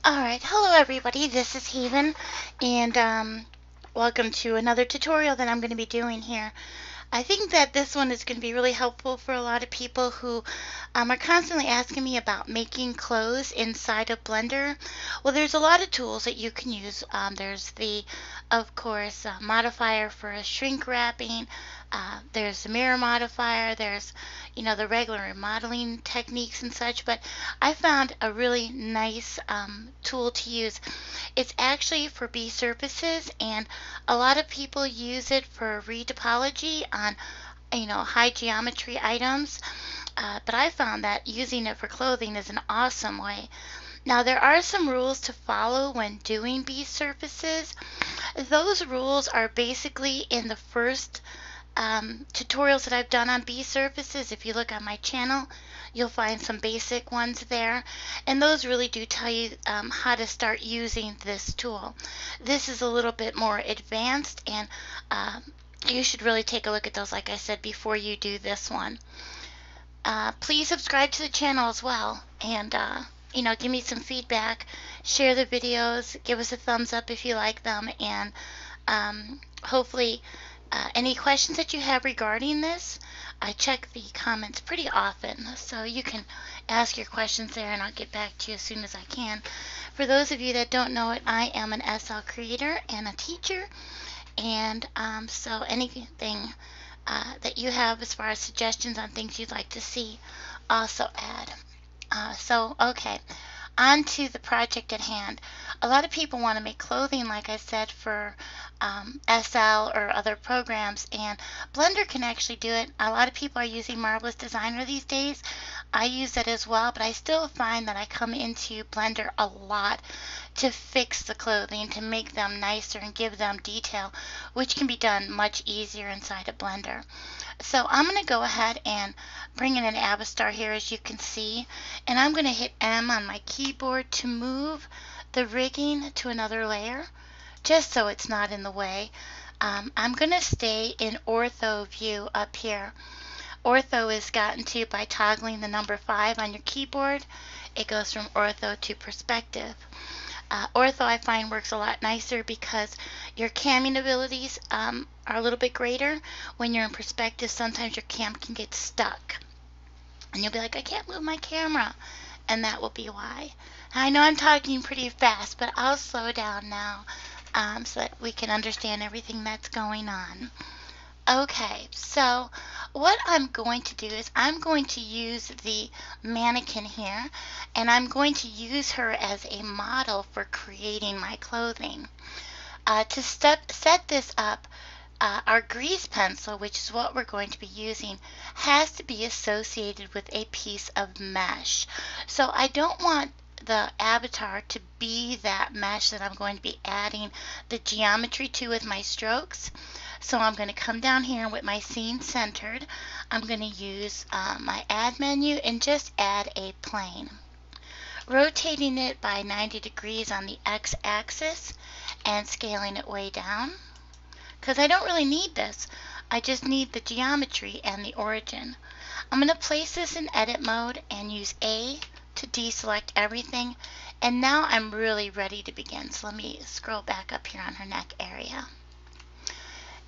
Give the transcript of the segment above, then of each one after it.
Alright, hello everybody, this is Haven, and welcome to another tutorial that I'm going to be doing here. I think that this one is going to be really helpful for a lot of people who are constantly asking me about making clothes inside of Blender. Well, there's a lot of tools that you can use. There's the, of course, modifier for shrink wrapping. There's the mirror modifier. There's, the regular remodeling techniques and such. But I found a really nice tool to use. It's actually for Bsurfaces, and a lot of people use it for retopology on, high geometry items. But I found that using it for clothing is an awesome way. Now, there are some rules to follow when doing Bsurfaces. Those rules are basically in the first tutorials that I've done on Bsurfaces. If you look on my channel, you'll find some basic ones there, and those really do tell you how to start using this tool. This is a little bit more advanced, and you should really take a look at those, like I said, before you do this one. Please subscribe to the channel as well, and give me some feedback, share the videos, give us a thumbs up if you like them, and hopefully any questions that you have regarding this, I check the comments pretty often, so you can ask your questions there and I'll get back to you as soon as I can. For those of you that don't know it, I am an SL creator and a teacher, and so anything that you have as far as suggestions on things you'd like to see, also add. Okay, on to the project at hand. A lot of people want to make clothing, like I said, for SL or other programs, and Blender can actually do it. A lot of people are using Marvelous Designer these days. I use it as well, but I still find that I come into Blender a lot to fix the clothing, to make them nicer and give them detail, which can be done much easier inside of Blender. So I'm going to go ahead and bring in an Avastar here, as you can see, and I'm going to hit M on my keyboard to move the rigging to another layer, just so it's not in the way. I'm going to stay in ortho view up here. Ortho is gotten to by toggling the number 5 on your keyboard. It goes from ortho to perspective. Ortho I find works a lot nicer because your camming abilities are a little bit greater. When you're in perspective, sometimes your cam can get stuck. And you'll be like, I can't move my camera. And that will be why. I know I'm talking pretty fast, but I'll slow down now so that we can understand everything that's going on. Okay, so what I'm going to do is I'm going to use the mannequin here, and I'm going to use her as a model for creating my clothing. To set this up, our grease pencil, which is what we're going to be using, has to be associated with a piece of mesh. So I don't want the avatar to be that mesh that I'm going to be adding the geometry to with my strokes. So I'm going to come down here with my scene centered. I'm going to use my add menu and just add a plane. Rotating it by 90 degrees on the x-axis and scaling it way down. Because I don't really need this. I just need the geometry and the origin. I'm going to place this in edit mode and use A to deselect everything. And now I'm really ready to begin. So let me scroll back up here on her neck area.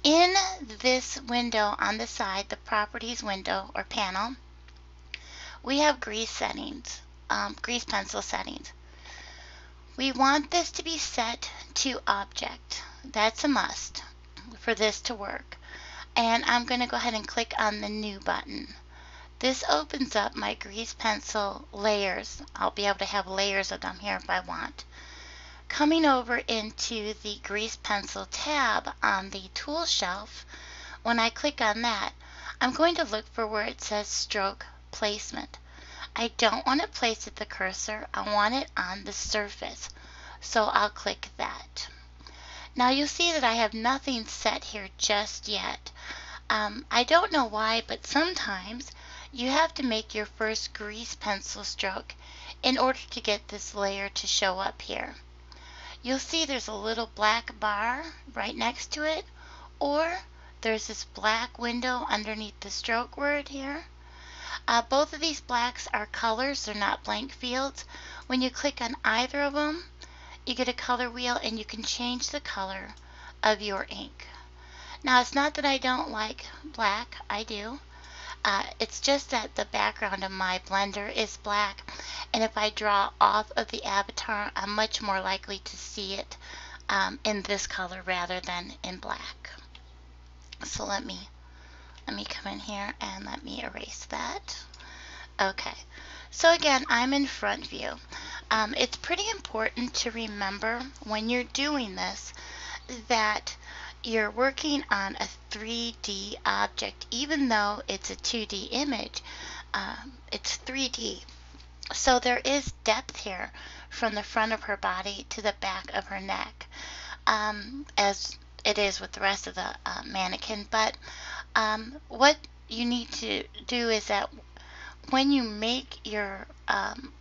In this window on the side, the properties window or panel, we have grease settings, grease pencil settings. We want this to be set to object. That's a must for this to work. And I'm going to go ahead and click on the new button. This opens up my grease pencil layers. I'll be able to have layers of them here if I want. Coming over into the grease pencil tab on the tool shelf, when I click on that, I'm going to look for where it says stroke placement. I don't want to place it the cursor. I want it on the surface. So I'll click that. Now you'll see that I have nothing set here just yet. I don't know why, but sometimes you have to make your first grease pencil stroke in order to get this layer to show up here. You'll see there's a little black bar right next to it, or there's this black window underneath the stroke word here. Both of these blacks are colors, they're not blank fields. When you click on either of them, you get a color wheel and you can change the color of your ink. Now, it's not that I don't like black, I do. It's just that the background of my blender is black, and if I draw off of the avatar, I'm much more likely to see it in this color rather than in black. So let me come in here and let me erase that. Okay, so again, I'm in front view. It's pretty important to remember when you're doing this that you're working on a 3D object. Even though it's a 2D image, it's 3D. So there is depth here from the front of her body to the back of her neck, as it is with the rest of the mannequin. But what you need to do is that when you make your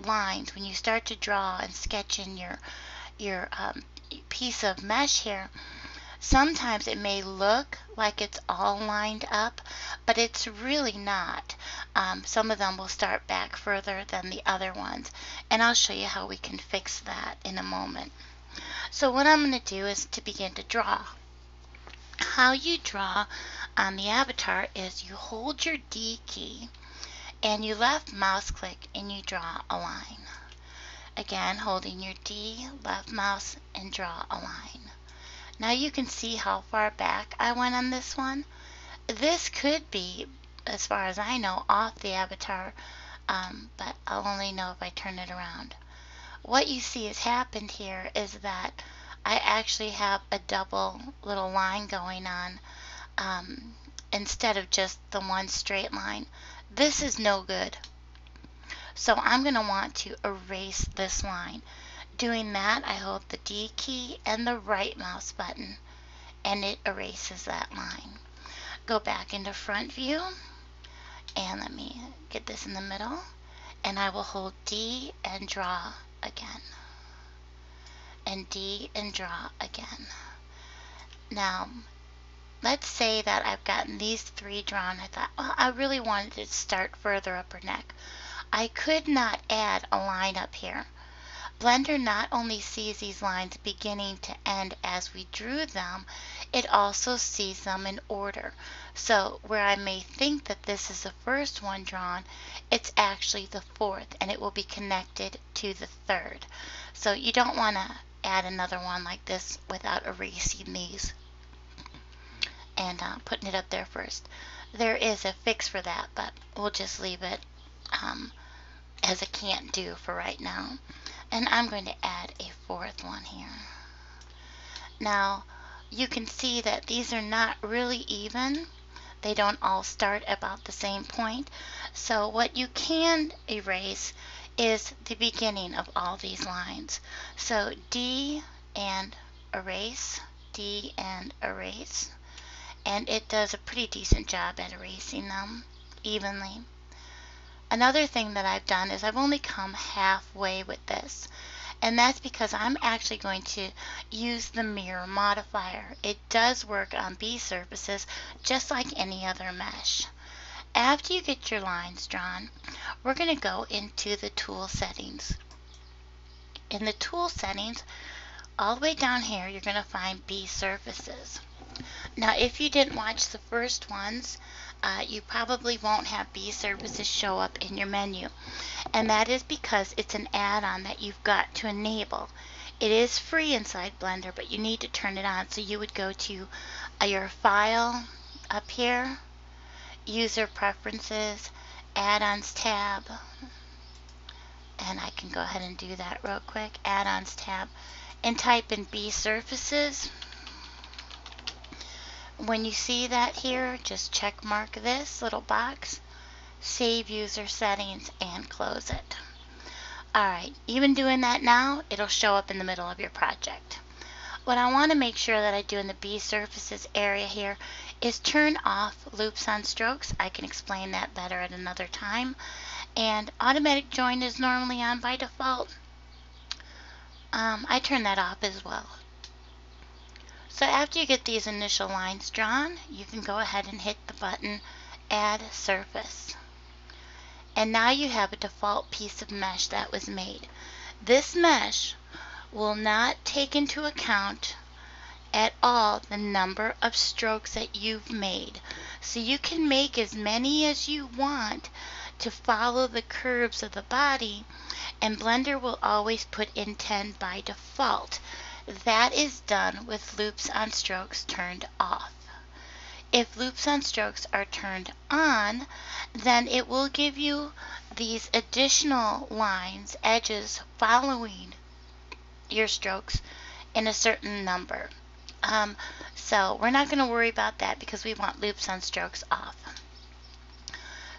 lines, when you start to draw and sketch in your piece of mesh here, sometimes it may look like it's all lined up, but it's really not. Some of them will start back further than the other ones, and I'll show you how we can fix that in a moment. So what I'm going to do is to begin to draw. How you draw on the avatar is you hold your D key and you left mouse click and you draw a line. Again, holding your D, left mouse, and draw a line. Now you can see how far back I went on this one. This could be, as far as I know, off the avatar, but I'll only know if I turn it around. What you see has happened here is that I actually have a double little line going on instead of just the one straight line. This is no good. So I'm going to want to erase this line. Doing that, I hold the D key and the right mouse button, and it erases that line. Go back into front view, and let me get this in the middle, and I will hold D and draw again, and D and draw again. Now, let's say that I've gotten these three drawn. I thought, well, I really wanted to start further up her neck. I could not add a line up here. Blender not only sees these lines beginning to end as we drew them, it also sees them in order. So where I may think that this is the first one drawn, it's actually the fourth, and it will be connected to the third. So you don't want to add another one like this without erasing these and putting it up there first. There is a fix for that, but we'll just leave it as a can't do for right now. And I'm going to add a fourth one here. Now you can see that these are not really even. They don't all start about the same point. So what you can erase is the beginning of all these lines. So D and erase, D and erase. And it does a pretty decent job at erasing them evenly. Another thing that I've done is I've only come halfway with this, and that's because I'm actually going to use the mirror modifier. It does work on Bsurfaces just like any other mesh. After you get your lines drawn, we're going to go into the tool settings. In the tool settings, all the way down here, you're going to find Bsurfaces. Now, if you didn't watch the first ones, you probably won't have Bsurfaces show up in your menu, and that is because it's an add-on that you've got to enable. It is free inside Blender, but you need to turn it on. So you would go to your file up here, user preferences, add-ons tab, and I can go ahead and do that real quick, add-ons tab, and type in Bsurfaces. When you see that here, just check mark this little box, save user settings, and close it. Alright, even doing that now, it'll show up in the middle of your project. What I want to make sure that I do in the Bsurfaces area here is turn off loops on strokes. I can explain that better at another time. And automatic join is normally on by default. I turn that off as well. So after you get these initial lines drawn, you can go ahead and hit the button Add Surface. And now you have a default piece of mesh that was made. This mesh will not take into account at all the number of strokes that you've made. So you can make as many as you want to follow the curves of the body, and Blender will always put in 10 by default. That is done with loops on strokes turned off. If loops on strokes are turned on, then it will give you these additional lines, edges following your strokes in a certain number. So we're not going to worry about that because we want loops on strokes off.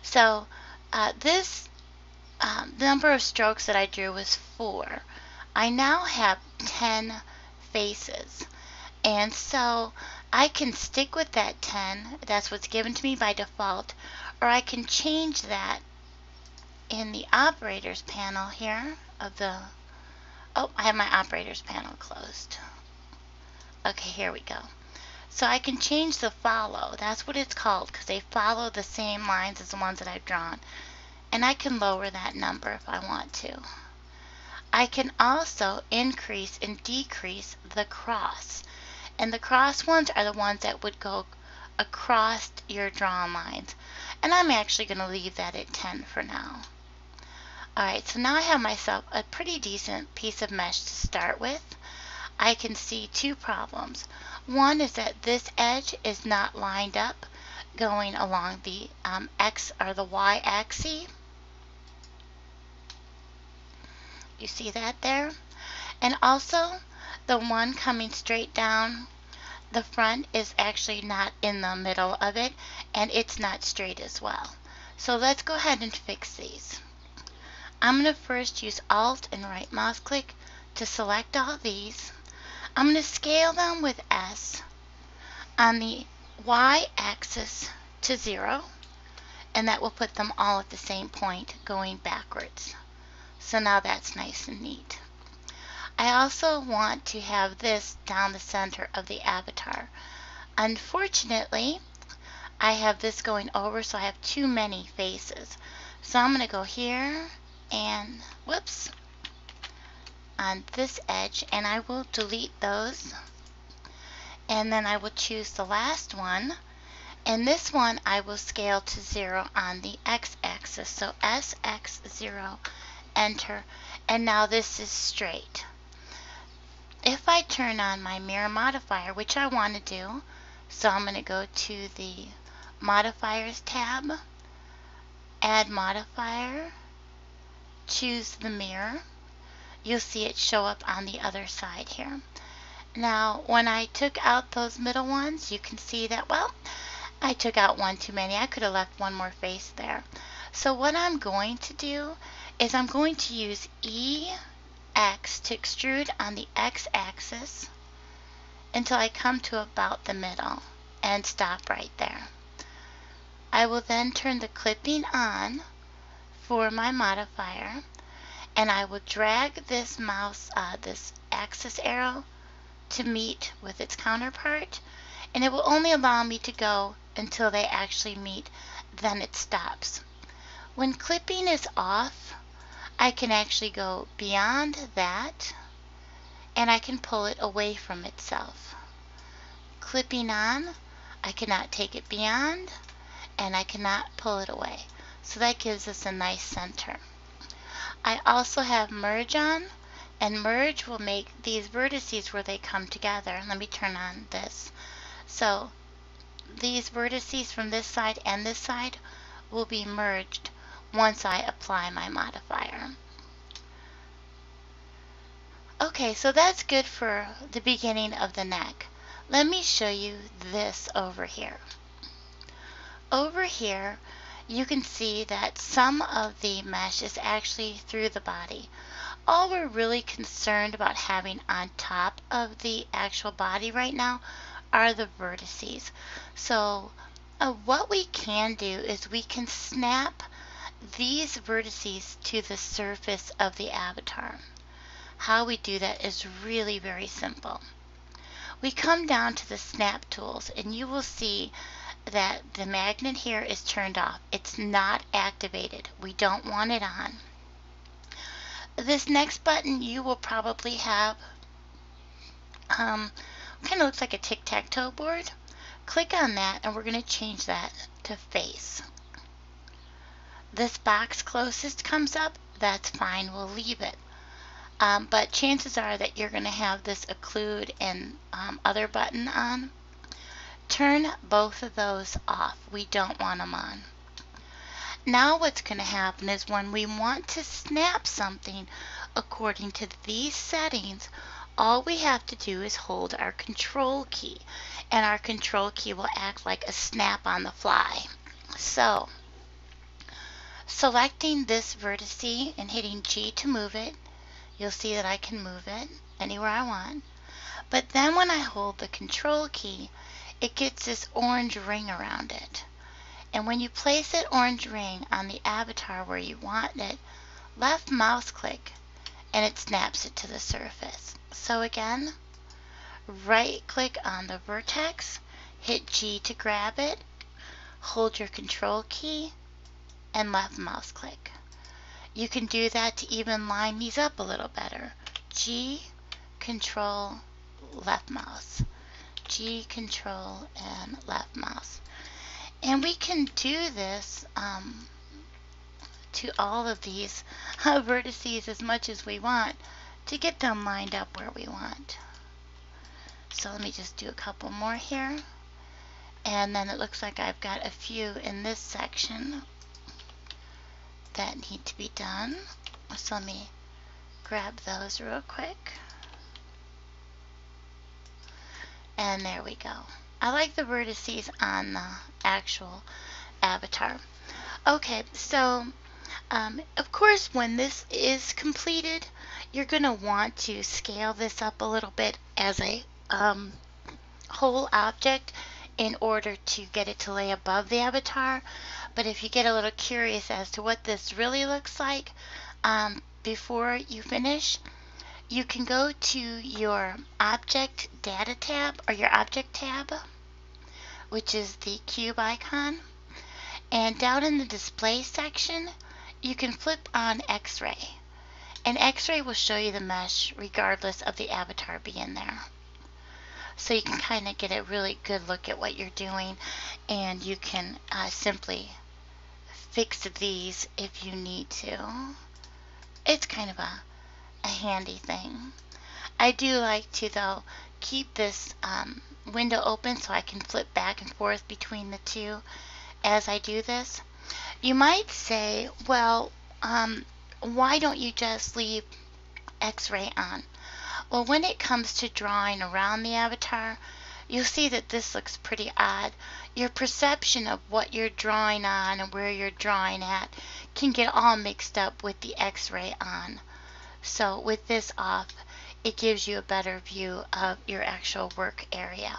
So this number of strokes that I drew was 4. I now have 10 faces. And so I can stick with that 10. That's what's given to me by default. Or I can change that in the operators panel here of the... Oh, I have my operators panel closed. Okay, here we go. So I can change the follow. That's what it's called because they follow the same lines as the ones that I've drawn. And I can lower that number if I want to. I can also increase and decrease the cross. And the cross ones are the ones that would go across your drawn lines. And I'm actually going to leave that at 10 for now. Alright, so now I have myself a pretty decent piece of mesh to start with. I can see 2 problems. One is that this edge is not lined up going along the X or the Y axis. You see that there? And also the one coming straight down the front is actually not in the middle of it, and it's not straight as well. So let's go ahead and fix these. I'm going to first use Alt and right mouse click to select all these. I'm going to scale them with S on the Y axis to 0, and that will put them all at the same point going backwards. So now that's nice and neat. I also want to have this down the center of the avatar. Unfortunately, I have this going over, so I have too many faces. So I'm going to go here and, whoops, on this edge, and I will delete those. And then I will choose the last one. And this one I will scale to 0 on the x-axis. So SX0, enter. And now this is straight. If I turn on my mirror modifier, which I want to do, so I'm going to go to the modifiers tab, add modifier, choose the mirror. You'll see it show up on the other side here. Now, when I took out those middle ones, you can see that, well, I took out one too many. I could have left one more face there. So what I'm going to do is I'm going to use EX to extrude on the x-axis until I come to about the middle and stop right there. I will then turn the clipping on for my modifier, and I will drag this mouse, this axis arrow to meet with its counterpart, and it will only allow me to go until they actually meet, then it stops. When clipping is off, I can actually go beyond that, and I can pull it away from itself. Clipping on, I cannot take it beyond, and I cannot pull it away. So that gives us a nice center. I also have merge on, and merge will make these vertices where they come together. Let me turn on this. So these vertices from this side and this side will be merged once I apply my modifier. Okay, so that's good for the beginning of the neck. Let me show you this over here. Over here, you can see that some of the mesh is actually through the body. All we're really concerned about having on top of the actual body right now are the vertices. So what we can do is we can snap these vertices to the surface of the avatar. How we do that is really very simple. We come down to the snap tools, and you will see that the magnet here is turned off. It's not activated. We don't want it on. this next button you will probably have kind of looks like a tic-tac-toe board. Click on that and we're going to change that to face. This box closest comes up, that's fine, we'll leave it. But chances are that you're going to have this occlude and other button on. Turn both of those off. We don't want them on. Now what's going to happen is when we want to snap something according to these settings, all we have to do is hold our control key, and our control key will act like a snap on the fly. So, selecting this vertice and hitting G to move it, you'll see that I can move it anywhere I want. But then when I hold the control key, it gets this orange ring around it. And when you place that orange ring on the avatar where you want it, left mouse click and it snaps it to the surface. So again, right click on the vertex, hit G to grab it, hold your control key, and left mouse click. You can do that to even line these up a little better. G, control, left mouse. G, control, and left mouse. And we can do this to all of these vertices as much as we want to get them lined up where we want. So let me just do a couple more here. And then it looks like I've got a few in this section that need to be done. So let me grab those real quick. And there we go. I like the vertices on the actual avatar. Okay, so of course when this is completed, you're going to want to scale this up a little bit as a whole object in order to get it to lay above the avatar. But if you get a little curious as to what this really looks like before you finish, you can go to your Object Data tab or your Object tab, which is the cube icon. And down in the Display section, you can flip on X-ray. And X-ray will show you the mesh regardless of the avatar being there. So you can kind of get a really good look at what you're doing, and you can simply fix these if you need to. It's kind of a handy thing. I do like to, though, keep this window open so I can flip back and forth between the two as I do this. You might say, well, why don't you just leave X-ray on? Well, when it comes to drawing around the avatar, you'll see that this looks pretty odd. Your perception of what you're drawing on and where you're drawing at can get all mixed up with the X-ray on. So with this off, it gives you a better view of your actual work area.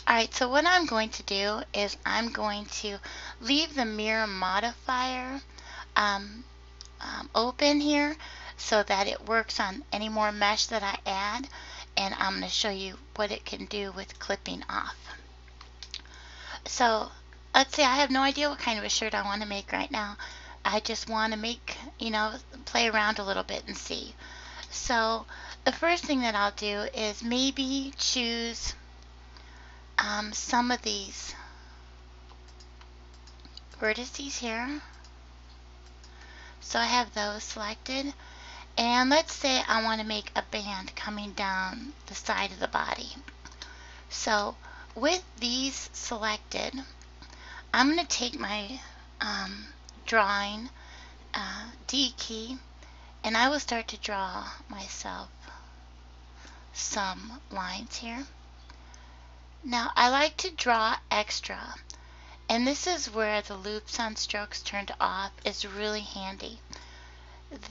Alright, so what I'm going to do is I'm going to leave the mirror modifier open here so that it works on any more mesh that I add, and I'm going to show you what it can do with clipping off. So let's say I have no idea what kind of a shirt I want to make right now. I just want to make, play around a little bit and see. So the first thing that I'll do is maybe choose some of these vertices here. So I have those selected. And let's say I want to make a band coming down the side of the body. So with these selected, I'm going to take my drawing D key, and I will start to draw myself some lines here. Now I like to draw extra, and this is where the loops on strokes turned off is really handy.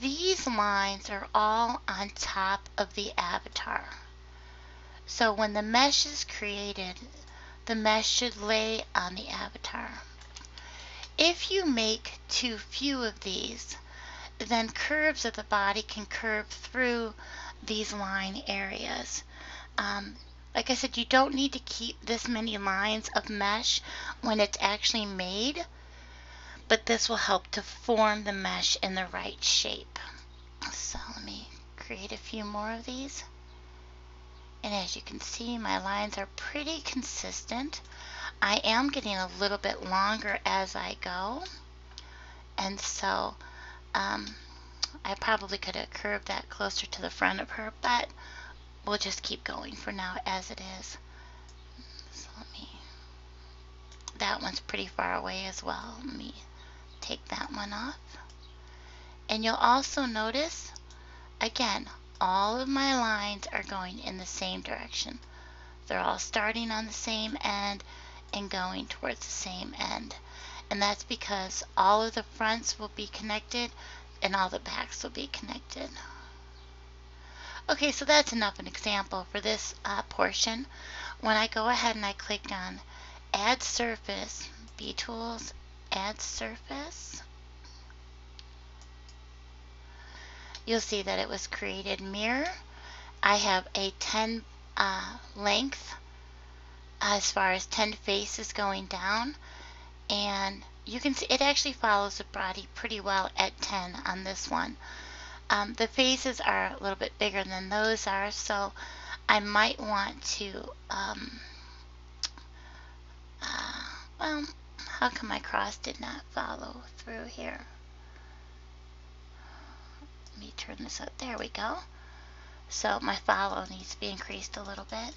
These lines are all on top of the avatar. So when the mesh is created, the mesh should lay on the avatar. If you make too few of these, then curves of the body can curve through these line areas. Like I said, you don't need to keep this many lines of mesh when it's actually made, but this will help to form the mesh in the right shape. So let me create a few more of these. And as you can see, my lines are pretty consistent. I am getting a little bit longer as I go. And so I probably could have curved that closer to the front of her, but we'll just keep going for now as it is. So that one's pretty far away as well. Let me take that one off. And you'll also notice, again, all of my lines are going in the same direction. They're all starting on the same end and going towards the same end. And that's because all of the fronts will be connected and all the backs will be connected. Okay, so that's enough an example for this portion. When I go ahead and I click on Add Surface, B Tools, Add Surface, you'll see that it was created mirror. I have a 10 length as far as 10 faces going down, and you can see it actually follows the body pretty well at 10 on this one. The faces are a little bit bigger than those are, so I might want to well, how come my cross did not follow through here? Let me turn this up. There we go. So my follow needs to be increased a little bit.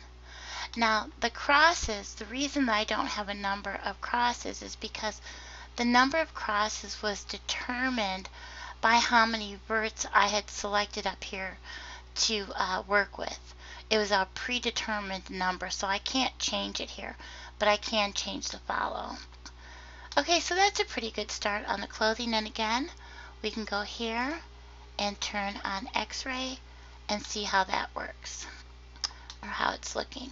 Now the crosses, the reason that I don't have a number of crosses is because the number of crosses was determined by how many verts I had selected up here to work with. It was a predetermined number, so I can't change it here, but I can change the follow. Okay, so that's a pretty good start on the clothing, and again, we can go here and turn on X-ray and see how that works, or how it's looking.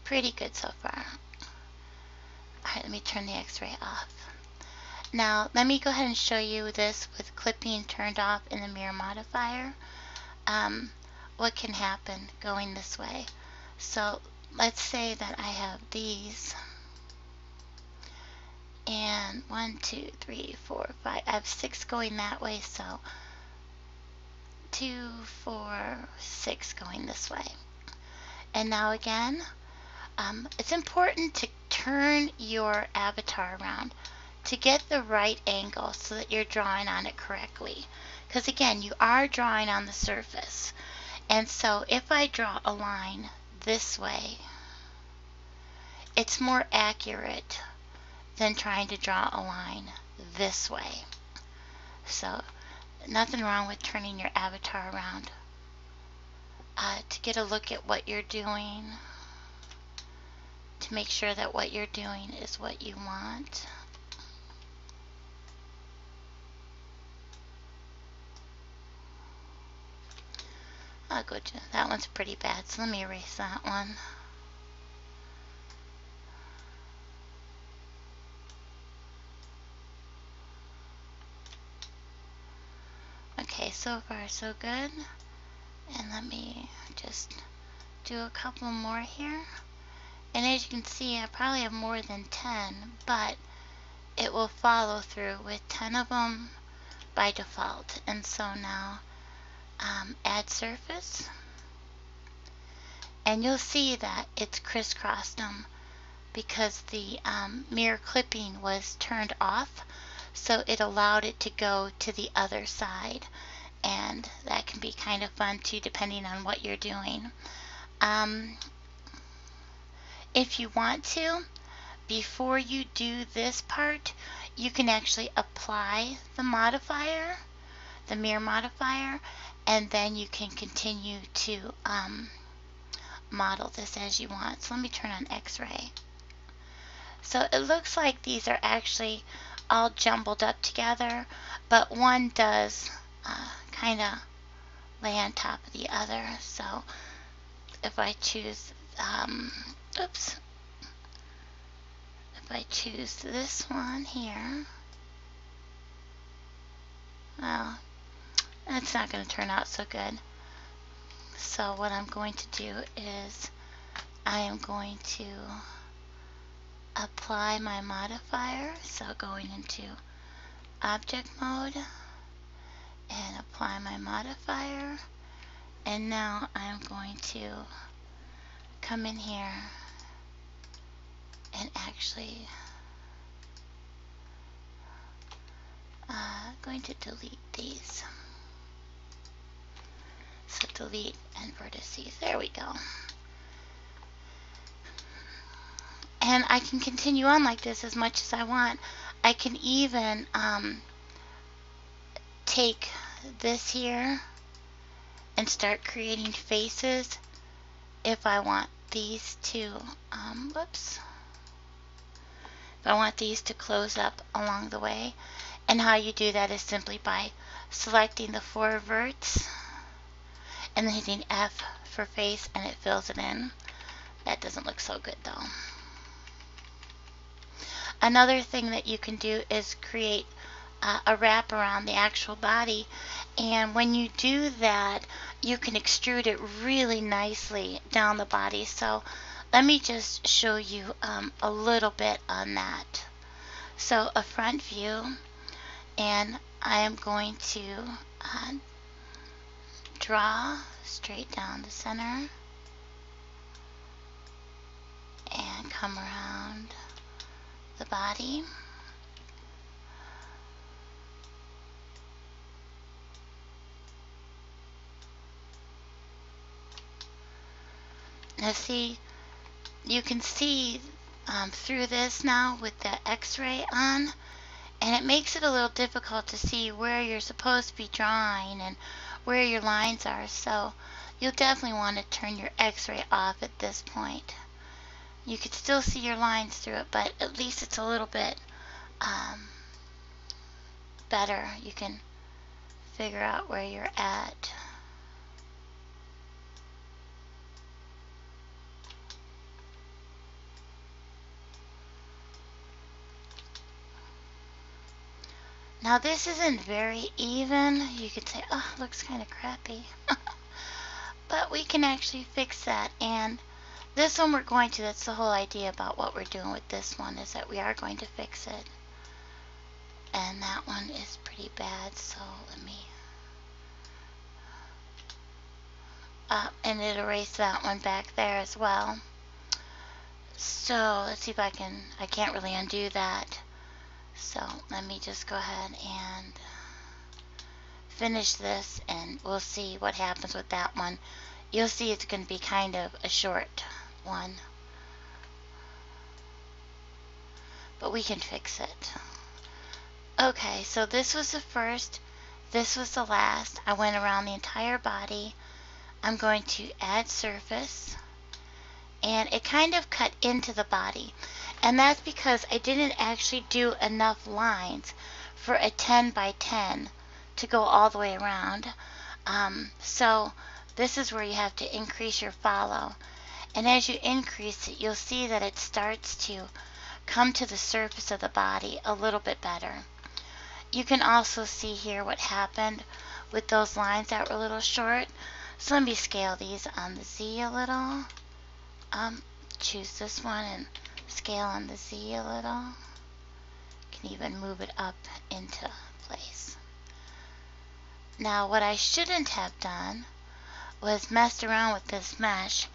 Pretty good so far. Alright, let me turn the X-ray off. Now, let me go ahead and show you this with clipping turned off in the mirror modifier. What can happen going this way. So, let's say that I have these. And 1, 2, 3, 4, 5. I have 6 going that way, so 2, 4, 6 going this way. And now again, it's important to turn your avatar around to get the right angle so that you're drawing on it correctly. Because again, you are drawing on the surface. And so if I draw a line this way, it's more accurate than trying to draw a line this way. So nothing wrong with turning your avatar around to get a look at what you're doing, to make sure that what you're doing is what you want. I'll go to that one's pretty bad, so let me erase that one. Okay, so far so good. And let me just do a couple more here. And as you can see, I probably have more than 10, but it will follow through with 10 of them by default. And so now, add surface. And you'll see that it's crisscrossed them because the mirror clipping was turned off, so it allowed it to go to the other side. And that can be kind of fun too, depending on what you're doing. If you want to, before you do this part, you can actually apply the modifier, the mirror modifier, and then you can continue to model this as you want. So let me turn on X-ray. So it looks like these are actually all jumbled up together, but one does kind of lay on top of the other. So if I choose, if I choose this one here, well, that's not going to turn out so good. So what I'm going to do is I am going to apply my modifier. So going into object mode and apply my modifier, and now I'm going to come in here and actually going to delete these. So delete and vertices. There we go. And I can continue on like this as much as I want. I can even take this here and start creating faces if I want these to, whoops. If I want these to close up along the way. And how you do that is simply by selecting the 4 verts and then hitting F for face, and it fills it in. That doesn't look so good though. Another thing that you can do is create a wrap around the actual body, and when you do that you can extrude it really nicely down the body. So let me just show you a little bit on that. So a front view, and I am going to draw straight down the center and come around the body. Now see, you can see through this now with the X-ray on, and it makes it a little difficult to see where you're supposed to be drawing and where your lines are. So you'll definitely want to turn your X-ray off at this point. You could still see your lines through it, but at least it's a little bit better. You can figure out where you're at. Now this isn't very even. You could say, oh, it looks kind of crappy. But we can actually fix that. And this one we're going to, that's the whole idea about what we're doing with this one, is that we are going to fix it. And that one is pretty bad, so let me, and it erased that one back there as well. So let's see if I can't really undo that. So let me just go ahead and finish this, and we'll see what happens with that one. You'll see it's going to be kind of a short one, but we can fix it. Okay, so this was the first, this was the last. I went around the entire body. I'm going to add surface, and it kind of cut into the body, and that's because I didn't actually do enough lines for a 10 by 10 to go all the way around. So this is where you have to increase your follow, and as you increase it, you'll see that it starts to come to the surface of the body a little bit better. You can also see here what happened with those lines that were a little short. So let me scale these on the Z a little. Choose this one and scale on the Z a little. You can even move it up into place. Now what I shouldn't have done was messed around with this mesh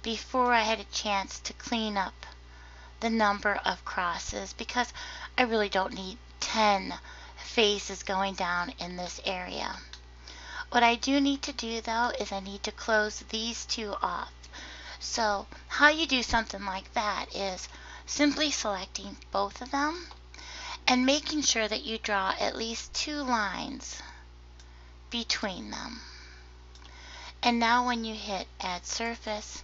before I had a chance to clean up the number of crosses, because I really don't need 10 faces going down in this area. What I do need to do though is I need to close these two off. So how you do something like that is simply selecting both of them and making sure that you draw at least 2 lines between them. And now when you hit add surface,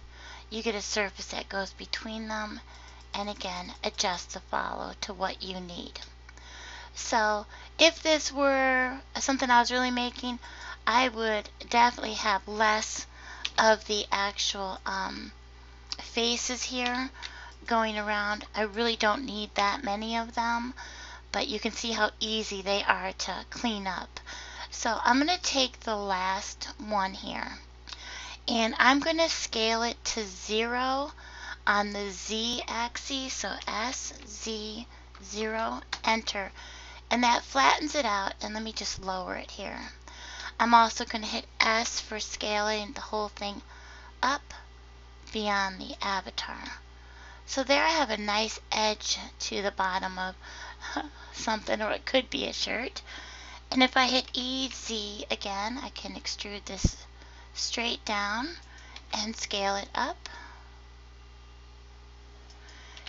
you get a surface that goes between them, and again adjust the follow to what you need. So if this were something I was really making, I would definitely have less of the actual faces here going around. I really don't need that many of them, but you can see how easy they are to clean up. So I'm going to take the last one here, and I'm going to scale it to 0 on the Z axis. So S, Z, 0, enter. And that flattens it out, and let me just lower it here. I'm also going to hit S for scaling the whole thing up beyond the avatar. So there I have a nice edge to the bottom of something, or it could be a shirt. And if I hit EZ again, I can extrude this straight down and scale it up.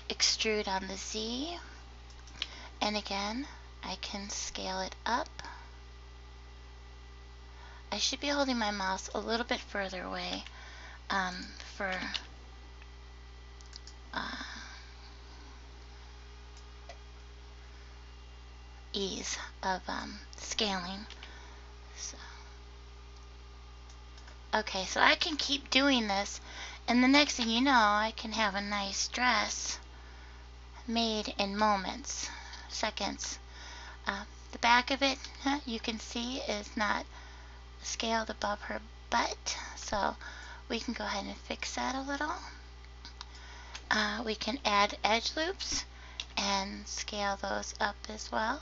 Extrude on the Z, and again I can scale it up. I should be holding my mouse a little bit further away for ease of scaling. So, okay, so I can keep doing this, and the next thing you know, I can have a nice dress made in moments, seconds. The back of it, you can see, is not scaled above her butt, so we can go ahead and fix that a little. We can add edge loops and scale those up as well.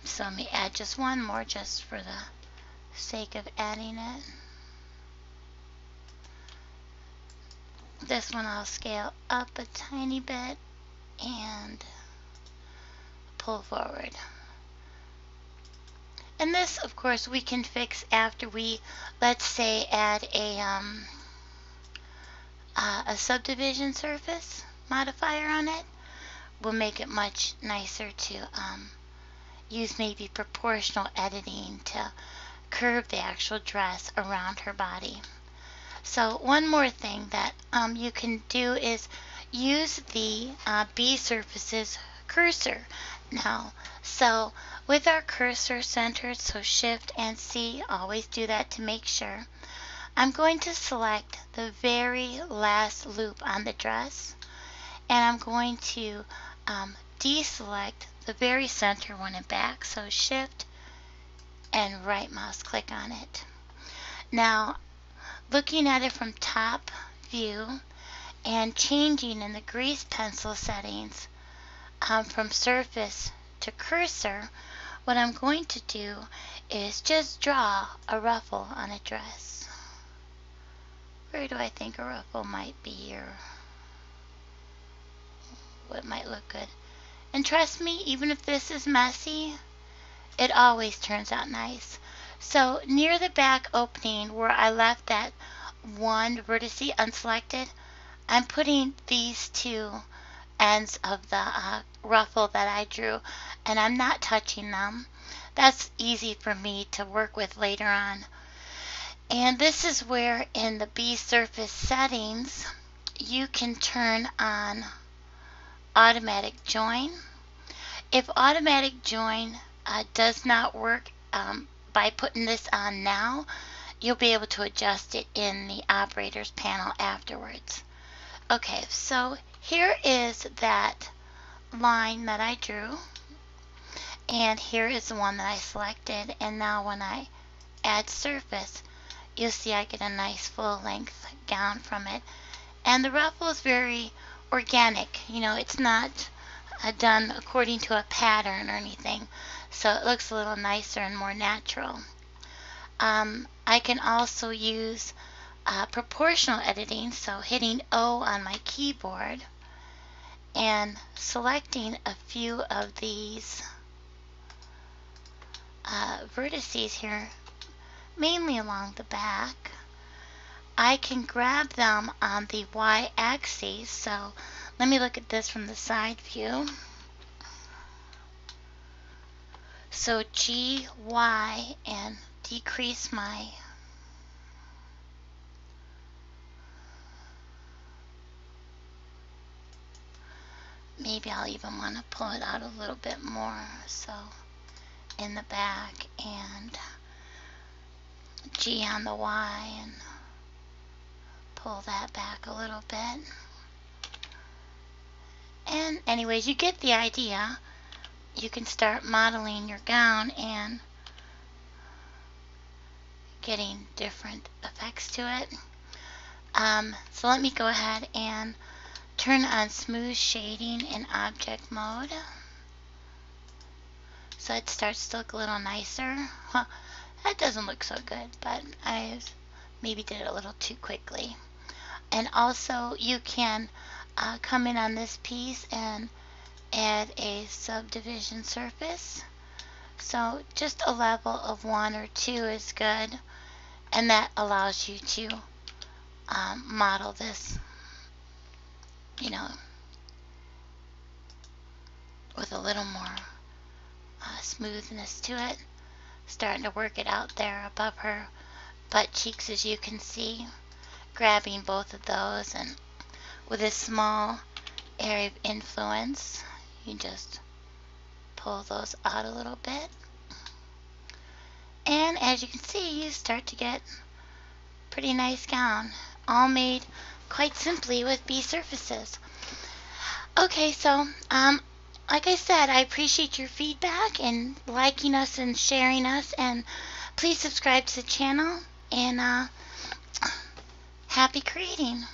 So let me add just one more just for the sake of adding it. This one I'll scale up a tiny bit and pull forward. And this, of course, we can fix after we, let's say, add a subdivision surface modifier on it. Will make it much nicer to use maybe proportional editing to curve the actual dress around her body. So one more thing that you can do is use the Bsurfaces cursor now. So with our cursor centered, so Shift and C, always do that to make sure. I'm going to select the very last loop on the dress, and I'm going to deselect the very center one and back. So Shift and right mouse click on it. Now, looking at it from top view and changing in the grease pencil settings from surface to cursor, what I'm going to do is just draw a ruffle on a dress. Where do I think a ruffle might be, or what might look good? And trust me, even if this is messy, it always turns out nice. So near the back opening where I left that one vertice unselected, I'm putting these two ends of the ruffle that I drew, and I'm not touching them. That's easy for me to work with later on. And this is where in the Bsurface settings you can turn on automatic join. If automatic join does not work by putting this on now, you'll be able to adjust it in the operators panel afterwards. Okay, so here is that line that I drew, and here is the one that I selected, and now when I add surface, you'll see I get a nice full length gown from it. And the ruffle is very organic, you know, it's not done according to a pattern or anything, so it looks a little nicer and more natural. I can also use proportional editing, so hitting O on my keyboard and selecting a few of these vertices here, mainly along the back. I can grab them on the y-axis, so let me look at this from the side view. So G, Y, and decrease my maybe I'll even want to pull it out a little bit more, so in the back, and G on the Y, and pull that back a little bit. And anyways, you get the idea. You can start modeling your gown and getting different effects to it. So let me go ahead and turn on smooth shading in object mode. so it starts to look a little nicer. Huh, that doesn't look so good, but I maybe did it a little too quickly. And also you can come in on this piece and add a subdivision surface. So just a level of 1 or 2 is good, and that allows you to model this, you know, with a little more smoothness to it. Starting to work it out there above her butt cheeks, as you can see, grabbing both of those, and with a small area of influence you just pull those out a little bit, and as you can see you start to get a pretty nice gown, all made quite simply with Bsurfaces. Okay, so like I said, I appreciate your feedback and liking us and sharing us, and please subscribe to the channel, and happy creating.